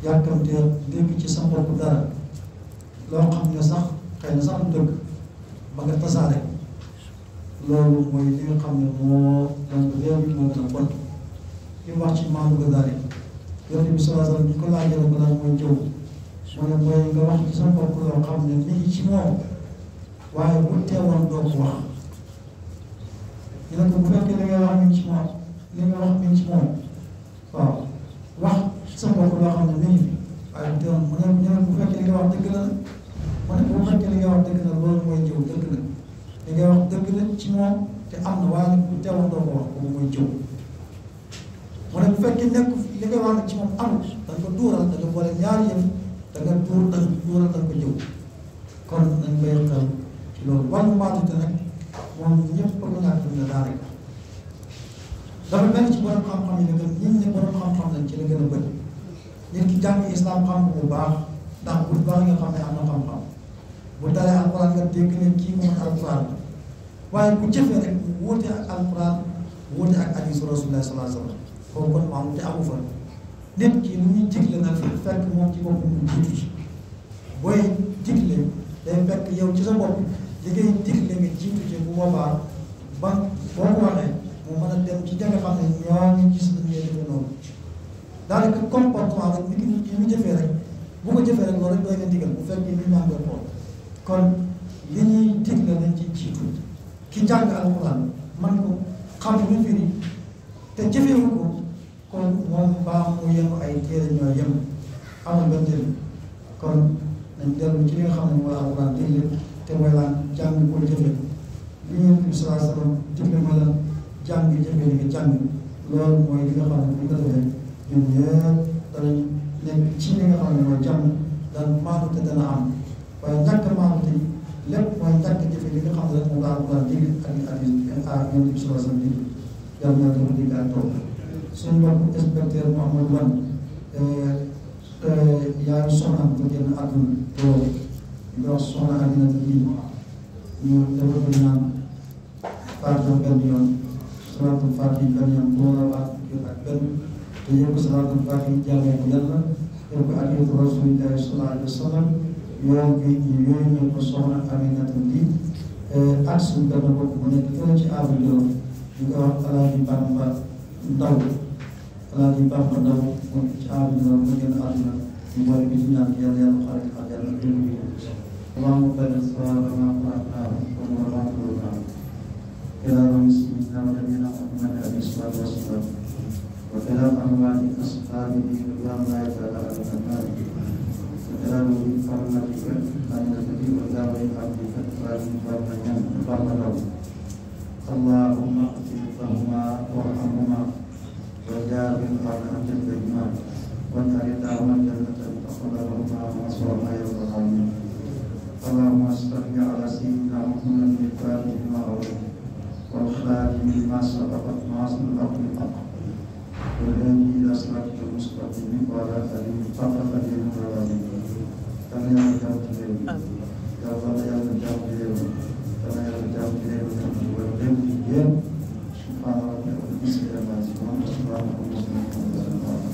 yàkkamtee dégg ci sa bopp dara loo xam ne sax xëy na sax du dëgg ba nga tasaare loolu mooy li nga xam ne moo donc réew mi moo gën a bon li mu wax ci maandu ga daal Yonent bi sallallahu alayhi wa sallam ñu ko laajee ko lan mooy jëw mu ne mooy nga wax ci sa bopp loo xam ne mi ngi ci moom waaye bu teewoon doo ko wax ñu ne ko bu fekkee li ngay wax mi ngi ci moom li nga wax mi ngi ci moom waaw wax sa bopp loo xam ne mi ngi fi waaye bu teewoon mu ne bu fekkee li nga wax dëgg la mu ne bu fekkee li nga wax dëgg la loolu mooy jëw dëgg la li ngay wax dëgg la ci moom te am na waaye bu teewoon doo ko wax boobu mooy jëw mu ne bu fekkee nekk li ngay wax nag ci moom amul da nga ko duural da nga boole ñaari yëf da nga duural da nga ko jëw kon nañ bàyyi xel ci loolu wàllu maatute nag moom ñëpp ko ñàkk na daa rek dafa benn ci borom xam-xam yi la gën ñun ne borom xam-xam lañ ci la gën a bëri nit ki jàng islam xam bu baax ndax bu baax nga xam ne am na xam-xam bu dalee alquran nga dégg ne kii moom alquran la waaye bu jëfee rek mu wóote ak alquran wóote ak hadiisu rasulullah sallallahu alayhi wa sallam foofu kon maamu te amu fa nit ki lu ñuy digle nag fekk moom ci boppam mu jiitu ci booy digle day fekk yow ci sa bopp li ngay digle nga jiitu ci bu boobaa ba boo ko waxee mu mën a dem ci jàng xam ne ñoo ngi gis nañ ngay defee noonu daanaka comportement rek nit ñi mu jëfee rek bu ko jëfee rek loolu rek doy na ndigal bu fekkee nit ñaa ngi koy xool kon li ñuy digle nañ ci jiitu ki jàng alxuraan man ko xam lu firi te jëfewu ko kon moom baa mu yem ay téere ñoo yem amul benn njëriñ kon nañ dellu ci li nga xam ne mooy alxuraan digle te mooy lan jàng ko jëfe li Yonent bi sallallahu alayhi wa sallam digle mooy lan jàng jëfe li nga jàng loolu mooy li nga xam ne bu ñu ko defee ñun ñëpp danañ nekk ci li nga xam ne mooy jàmm daan maanute dana am waaye ñàkk maanute lépp mooy ñàkk jëfe li nga xam ne rek moom la alxuraan digle ak hadiis Yonent bi sallallahu alayhi wa sallam digle yàlla na ko dégg ak toog suñu mbokk inspecteur Mouhamadou Wane yaayu soxnaam ko génn àdduna loolu ñu wax soxna Aminata bii ñu dafa ko ñaan faatu benn yoon salaatul faatiha benn yoon bu war a waat ak benn te yëpp salaatul faatiha jàllee ko yàlla yëpp ko adiyatu rasulillahi sallallahu alayhi wa sallam yoon bi yooyu ñu ko soxna Aminata bii ak suñu benn bopp bu nekk fële ci àll bi ñu ko wax Alaaji Bamba Ndaw Alaaji Bamba Ndaw moom ci àll bi mu génn àdduna ñu boole bi ci ñaan yàlla yàlla xarit ak yàlla déglu ko اللهم بارك صلاتنا وقرأنا ورحمتنا إلى مسلمنا ونبينا محمد عليه الصلاة والسلام وإلى أموات أصحابه رضوان الله تعالى عليهم وإلى ولي كرمتك أن تجيب إلى غير عبدك فارحمنا اللهم اغفر لهما وارحمهما وجابر عنهم بهما وانهر اللهم الجنة تقبلهما وصورنا يوم العالمين اللهم صل على سيدنا محمد الفاتح لما أغلق والخاتم لما سبق ناصر الحق بالحق والهادي إلى صراطك المستقيم وعلى آله حق قدره وعظيم كما يرجع إليه يا الله يا رجاء إليه كما يرجع إليه والدين سبحان ربك رب العزة عما يصفون وسلام على المرسلين